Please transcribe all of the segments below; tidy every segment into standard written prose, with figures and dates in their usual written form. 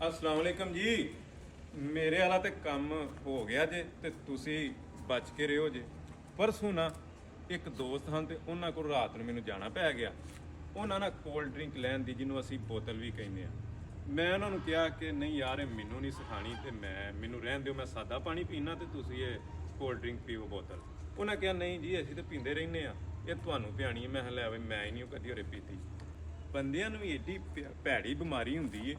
अस्सलाम वालेकुम जी। मेरे वाला ते काम हो गया जे ते तुसी बच के रहो जे। परसों ना एक दोस्त ਹਨ ਤੇ ਉਹਨਾਂ ਕੋਲ ਰਾਤ ਨੂੰ ਮੈਨੂੰ ਜਾਣਾ ਪੈ ਗਿਆ। ਉਹਨਾਂ ਨਾਲ ਕੋਲਡ ਡਰਿੰਕ ਲੈਣ ਦੀ ਜਿਹਨੂੰ ਅਸੀਂ ਬੋਤਲ ਵੀ ਕਹਿੰਦੇ ਆ। ਮੈਂ ਉਹਨਾਂ ਨੂੰ ਕਿਹਾ ਕਿ ਨਹੀਂ ਯਾਰ ਇਹ ਮੈਨੂੰ ਨਹੀਂ ਸਿਖਾਣੀ ਤੇ ਮੈਨੂੰ ਰਹਿਣ ਦਿਓ, ਮੈਂ ਸਾਦਾ ਪਾਣੀ ਪੀਣਾ ਤੇ ਤੁਸੀਂ ਇਹ ਕੋਲਡ ਡਰਿੰਕ ਪੀਓ ਬੋਤਲ। ਉਹਨਾਂ ਕਿਹਾ ਨਹੀਂ ਜੀ ਅਸੀਂ ਤਾਂ ਪੀਂਦੇ ਰਹਿੰਦੇ ਆ, ਇਹ ਤੁਹਾਨੂੰ ਪਿਆਣੀ ਹੈ। ਮੈਂ ਕਿਹਾ ਲੈ ਬਈ ਮੈਂ ਹੀ ਨਹੀਂ ਕਦੀ ਹੋਰੇ ਪੀਤੀ। ਬੰਦਿਆਂ ਨੂੰ ਵੀ ਏਡੀ ਭੈੜੀ ਬਿਮਾਰੀ ਹੁੰਦੀ ਏ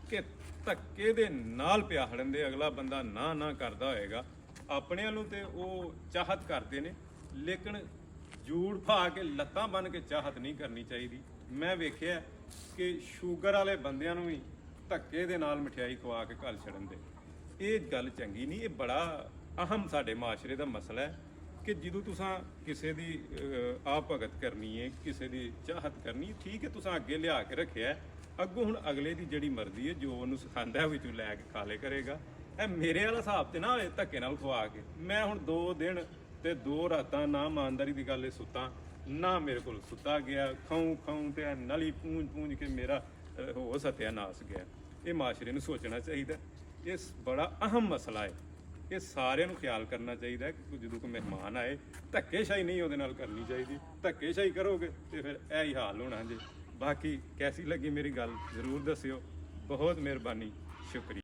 ਕਿ ਧੱਕੇ ਦੇ ਨਾਲ ਪਿਆ ਹੜਨ ਅਗਲਾ ਬੰਦਾ ਨਾ ਕਰਦਾ ਹੋਏਗਾ। ਆਪਣਿਆਂ ਨੂੰ ਤੇ ਉਹ ਚਾਹਤ ਕਰਦੇ ਨੇ, ਲੇਕਿਨ ਜੂੜ ਪਾ ਕੇ ਲੱਤਾਂ ਬੰਨ ਕੇ ਚਾਹਤ ਨਹੀਂ ਕਰਨੀ ਚਾਹੀਦੀ। ਮੈਂ ਵੇਖਿਆ ਕਿ ਸ਼ੂਗਰ ਵਾਲੇ ਬੰਦਿਆਂ ਨੂੰ ਵੀ ਧੱਕੇ ਦੇ ਨਾਲ ਮਠਿਆਈ ਖਵਾ ਕੇ ਘੱਲ ਛੱਡਣ ਦੇ। ਇਹ ਗੱਲ ਚੰਗੀ ਨਹੀਂ। ਇਹ ਬੜਾ ਅਹਿਮ ਸਾਡੇ ਮਾਸ਼ਰੇ ਦਾ ਮਸਲਾ ਹੈ ਕਿ ਜਦੋਂ ਤੁਸੀਂ ਕਿਸੇ ਦੀ ਆਪ ਭਗਤ ਕਰਨੀ ਹੈ, ਕਿਸੇ ਦੀ ਚਾਹਤ ਕਰਨੀ, ਠੀਕ ਹੈ ਤੁਸੀਂ ਅੱਗੇ ਲਿਆ ਕੇ ਰੱਖਿਆ, ਅੱਗੋਂ ਹੁਣ ਅਗਲੇ ਦੀ ਜਿਹੜੀ ਮਰਜ਼ੀ ਹੈ ਜੋ ਉਹਨੂੰ ਸਿਖਾਉਂਦਾ ਉਹ ਵਿੱਚੋਂ ਲੈ ਕੇ ਖਾ ਲੇ ਕਰੇਗਾ। ਇਹ ਮੇਰੇ ਵਾਲਾ ਹਿਸਾਬ ਤੇ ਨਾ ਹੋਏ ਧੱਕੇ ਨਾਲ ਖਵਾ ਕੇ। ਮੈਂ ਹੁਣ 2 ਦਿਨ ਤੇ 2 ਰਾਤਾਂ ਨਾ ਇਮਾਨਦਾਰੀ ਦੀ ਗੱਲ ਸੁੱਤਾ ਨਾ ਮੇਰੇ ਕੋਲ ਸੁੱਤਾ ਗਿਆ। ਖਾਉਂ ਤੇ ਨਲੀ ਪੂੰਝ ਕੇ ਮੇਰਾ ਹੋ ਸਤਿਆਨਾਸ਼ ਗਿਆ। ਇਹ ਮਾਸ਼ਰੇ ਨੂੰ ਸੋਚਣਾ ਚਾਹੀਦਾ। ਇਹ ਬੜਾ ਅਹਿਮ ਮਸਲਾ ਹੈ। ਇਹ ਸਾਰਿਆਂ ਨੂੰ ਖਿਆਲ ਕਰਨਾ ਚਾਹੀਦਾ ਕਿ ਜਦੋਂ ਕੋਈ ਮਹਿਮਾਨ ਆਏ ਧੱਕੇਸ਼ਾਹੀ ਨਹੀਂ ਉਹਦੇ ਨਾਲ ਕਰਨੀ ਚਾਹੀਦੀ। ਧੱਕੇਸ਼ਾਹੀ ਕਰੋਗੇ ਤੇ ਫਿਰ ਇਹ ਹੀ ਹਾਲ ਹੋਣਾ ਜੀ। ਬਾਕੀ ਕੈਸੀ ਲੱਗੀ ਮੇਰੀ ਗੱਲ ਜ਼ਰੂਰ ਦੱਸਿਓ। ਬਹੁਤ ਮਿਹਰਬਾਨੀ, ਸ਼ੁਕਰੀਆ।